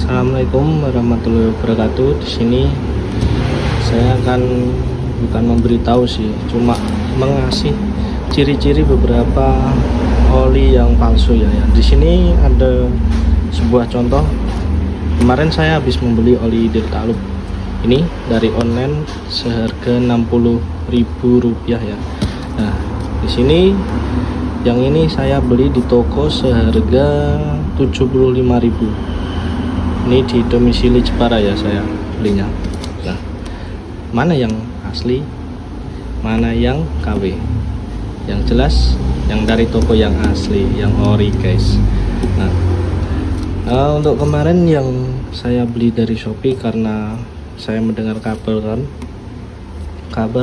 Assalamualaikum warahmatullahi wabarakatuh. Di sini saya akan bukan memberitahu sih, cuma mengasih ciri-ciri beberapa oli yang palsu ya. Di sini ada sebuah contoh. Kemarin saya habis membeli oli Delta Loop ini dari online seharga Rp60.000 ya. Nah, di sini yang ini saya beli di toko seharga Rp75.000. Ini di domisili Jepara ya saya belinya. Nah, mana yang asli, mana yang KW? Yang jelas yang dari toko yang asli, yang ori guys. Nah, untuk kemarin yang saya beli dari Shopee karena saya mendengar kabar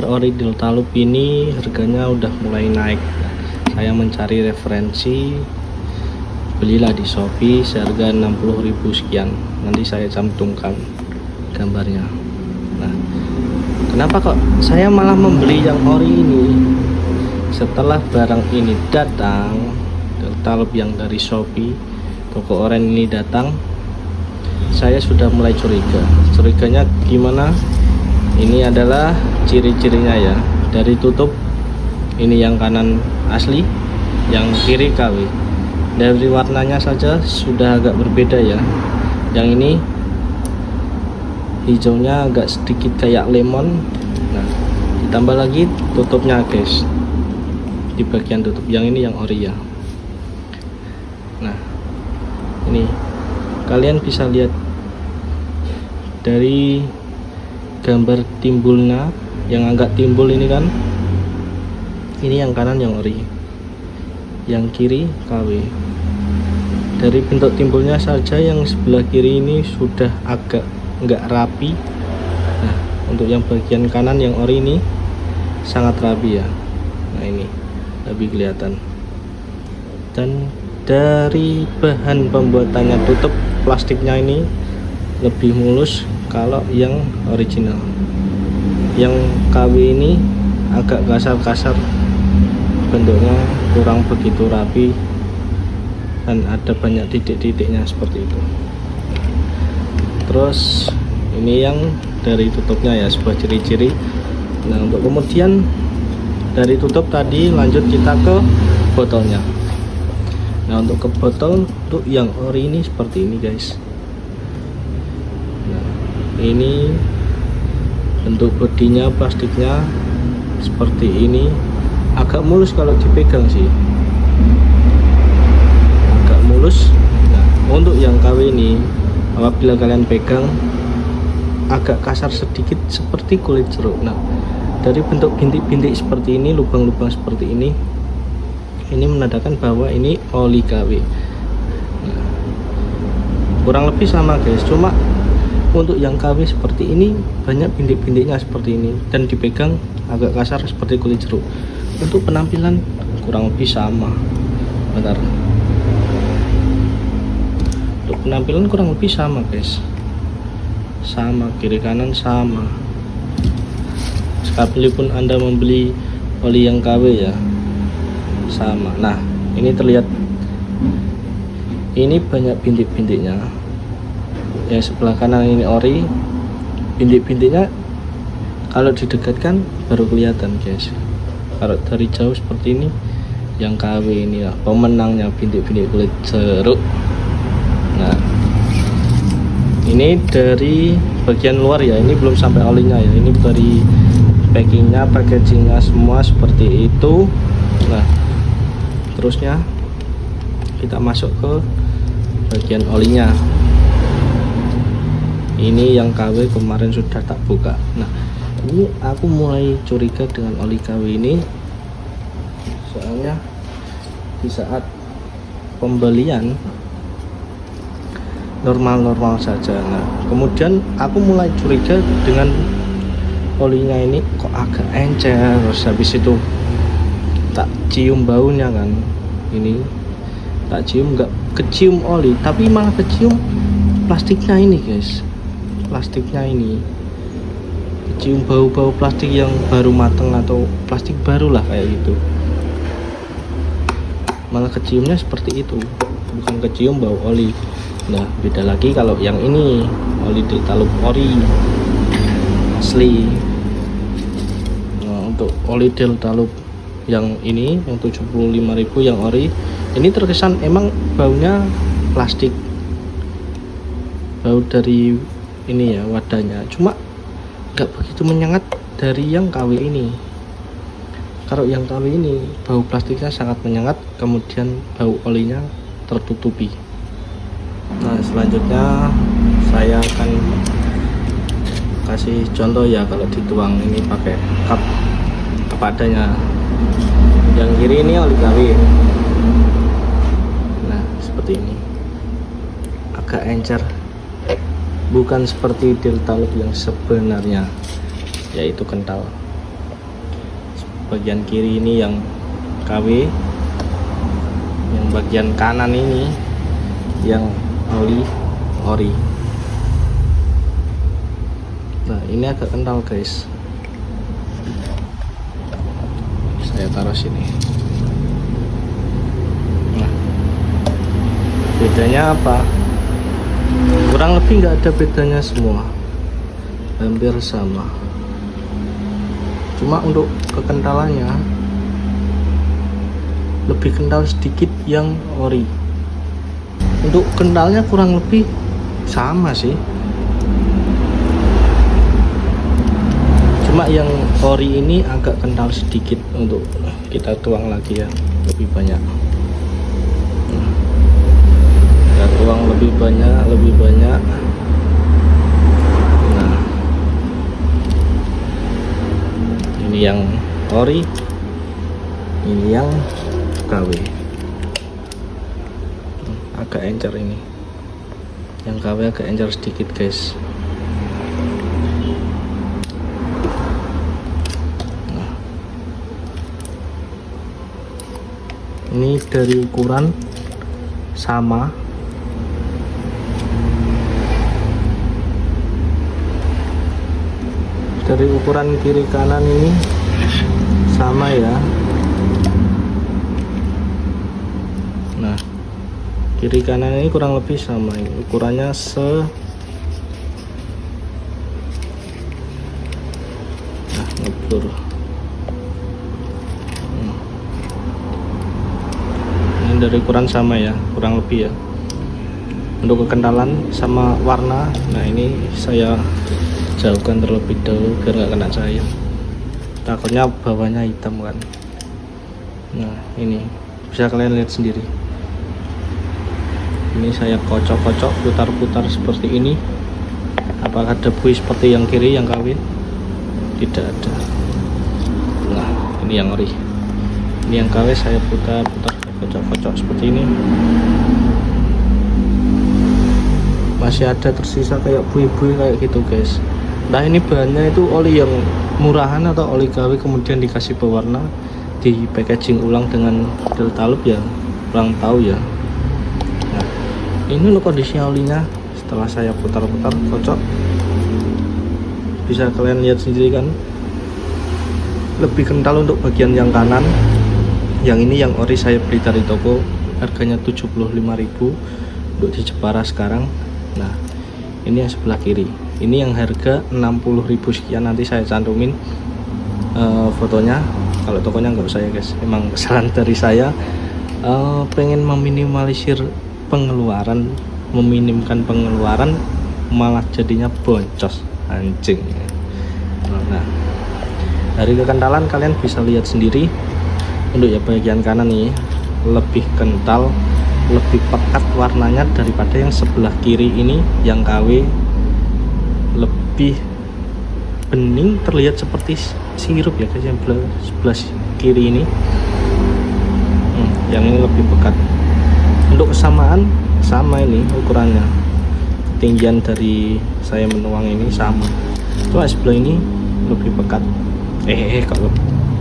ori Delta Loop ini harganya udah mulai naik. Saya mencari referensi, belilah di Shopee seharga 60.000 sekian. Nanti saya cantumkan gambarnya. Nah, kenapa kok saya malah membeli yang ori ini? Setelah barang ini datang, Delta Loop yang dari Shopee, toko oren ini datang, saya sudah mulai curiga. Curiganya gimana? Ini adalah ciri-cirinya ya. Dari tutup, ini yang kanan asli, yang kiri KW. Dari warnanya saja sudah agak berbeda ya. Yang ini hijaunya agak sedikit kayak lemon. Nah, ditambah lagi tutupnya guys, di bagian tutup yang ini yang ori ya. Nah, ini kalian bisa lihat dari gambar timbulnya, yang agak timbul ini kan, ini yang kanan yang ori, yang kiri KW. Dari bentuk timbulnya saja yang sebelah kiri ini sudah agak enggak rapi. Nah, untuk yang bagian kanan yang ori ini sangat rapi ya. Nah, ini lebih kelihatan. Dan dari bahan pembuatannya, tutup plastiknya ini lebih mulus kalau yang original. Yang KW ini agak kasar-kasar, bentuknya kurang begitu rapi dan ada banyak titik-titiknya seperti itu. Terus ini yang dari tutupnya ya, sebuah ciri-ciri. Nah, untuk kemudian dari tutup tadi lanjut kita ke botolnya. Nah, untuk ke botol, untuk yang ori ini seperti ini guys. Nah, ini bentuk bodinya, plastiknya seperti ini. Agak mulus kalau dipegang sih, agak mulus. Nah, untuk yang KW ini apabila kalian pegang agak kasar sedikit seperti kulit jeruk. Nah, dari bentuk bintik-bintik seperti ini, lubang-lubang seperti ini menandakan bahwa ini oli KW. Nah, kurang lebih sama guys, cuma untuk yang KW seperti ini banyak bintik-bintiknya seperti ini dan dipegang agak kasar seperti kulit jeruk. Untuk penampilan kurang lebih sama. Bentar. Untuk penampilan kurang lebih sama guys, sama, kiri kanan sama. Sekalipun Anda membeli oli yang KW ya sama. Nah, ini terlihat, ini banyak bintik-bintiknya. Yang sebelah kanan ini ori, bintik-bintiknya kalau didekatkan baru kelihatan guys. Kalau dari jauh seperti ini yang KW ini ya, pemenangnya bintik-bintik kulit jeruk. Nah, ini dari bagian luar ya, ini belum sampai olinya ya. Ini dari packingnya, packagingnya semua seperti itu. Nah, terusnya kita masuk ke bagian olinya. Ini yang KW kemarin sudah tak buka. Nah, ini aku mulai curiga dengan oli KW ini, soalnya di saat pembelian normal-normal saja. Nah, kemudian aku mulai curiga dengan olinya ini, kok agak encer. Terus habis itu tak cium baunya kan, ini tak cium, nggak kecium oli, tapi malah kecium plastiknya ini guys. Plastiknya ini kecium bau-bau plastik yang baru mateng atau plastik baru lah kayak gitu. Malah keciumnya seperti itu, bukan kecium bau oli. Nah, beda lagi kalau yang ini oli Deltalup ori asli. Nah, untuk oli Deltalup yang ini yang 75.000 yang ori ini terkesan emang baunya plastik, bau dari ini ya wadahnya, cuma nggak begitu menyengat dari yang KW ini. Kalau yang KW ini bau plastiknya sangat menyengat, kemudian bau olinya tertutupi. Nah, selanjutnya saya akan kasih contoh ya kalau dituang ini pakai cup apa adanya. Yang kiri ini oli KW. Nah, seperti ini. Agak encer. Bukan seperti Deltalup yang sebenarnya, yaitu kental. Bagian kiri ini yang KW, yang bagian kanan ini yang oli ori. Nah, ini agak kental guys. Saya taruh sini. Nah, bedanya apa? Kurang lebih nggak ada bedanya semua, hampir sama. Cuma untuk kekentalannya lebih kental sedikit yang ori. Untuk kentalnya kurang lebih sama sih, cuma yang ori ini agak kental sedikit. Untuk kita tuang lagi ya, lebih banyak. Kita tuang lebih banyak. Nah, ini yang ori, ini yang KW. Agak encer ini, yang KW agak encer sedikit guys. Ini dari ukuran sama, dari ukuran kiri kanan ini sama ya. Nah, kiri kanan ini kurang lebih sama, ini ukurannya ngeblur. Dari ukuran sama ya, kurang lebih ya. Untuk kekentalan sama warna, nah ini saya jauhkan terlebih dahulu biar nggak kena cahaya, takutnya bawahnya hitam kan. Nah, ini bisa kalian lihat sendiri. Ini saya kocok-kocok, putar-putar seperti ini. Apakah debu seperti yang kiri, yang KW? Tidak ada. Nah, ini yang ori. Ini yang KW saya putar-putar, kocok-kocok seperti ini. Masih ada tersisa kayak bui-bui kayak gitu guys. Nah, ini bahannya itu oli yang murahan atau oli KW kemudian dikasih pewarna, di packaging ulang dengan Deltalup ya, kurang tahu ya. Nah, ini loh kondisi olinya setelah saya putar-putar kocok. Bisa kalian lihat sendiri kan, lebih kental untuk bagian yang kanan. Yang ini yang ori saya beli dari toko, harganya 75.000 untuk di Jepara sekarang. Nah, ini yang sebelah kiri, ini yang harga 60.000 sekian. Nanti saya cantumin fotonya. Kalau tokonya nggak usah ya guys, emang kesalahan dari saya. Pengen meminimalisir pengeluaran, meminimkan pengeluaran, malah jadinya boncos anjing. Nah, dari kekentalan kalian bisa lihat sendiri. Untuk ya bagian kanan nih lebih kental, lebih pekat warnanya daripada yang sebelah kiri ini yang KW. Lebih bening, terlihat seperti sirup ya guys yang sebelah kiri ini. Yang ini lebih pekat. Untuk kesamaan sama, ini ukurannya, ketinggian dari saya menuang ini sama, cuma sebelah ini lebih pekat. Kalau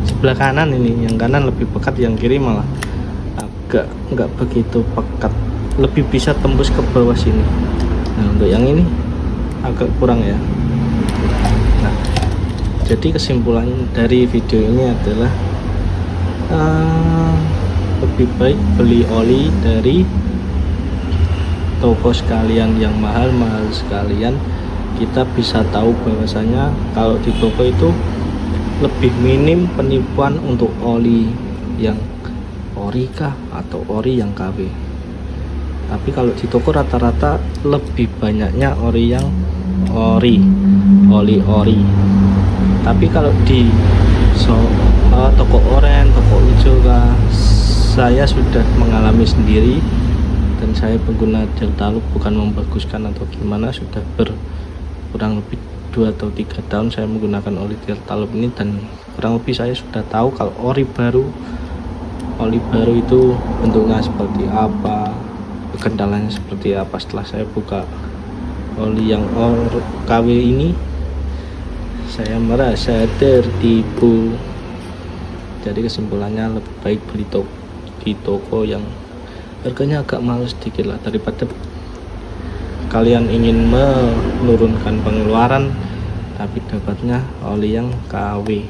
sebelah kanan ini, yang kanan lebih pekat, yang kiri malah agak nggak begitu pekat, lebih bisa tembus ke bawah sini. Nah, untuk yang ini agak kurang ya. Nah, jadi kesimpulan dari video ini adalah lebih baik beli oli dari toko sekalian yang mahal-mahal sekalian, kita bisa tahu bahwasanya kalau di toko itu lebih minim penipuan untuk oli yang ori kah atau ori yang KW. Tapi kalau di toko rata-rata lebih banyaknya ori yang oli ori. Tapi kalau di toko oren, toko hijau kah, saya sudah mengalami sendiri dan saya pengguna Delta Loop, bukan membaguskan atau gimana, sudah kurang lebih 2 atau 3 tahun saya menggunakan oli Delta Loop ini, dan kurang lebih saya sudah tahu kalau oli baru itu bentuknya seperti apa, kendalanya seperti apa. Setelah saya buka oli yang KW ini, saya merasa tertipu. Jadi kesimpulannya lebih baik beli di toko yang harganya agak mahal sedikit lah, daripada kalian ingin menurunkan pengeluaran tapi dapatnya oli yang KW.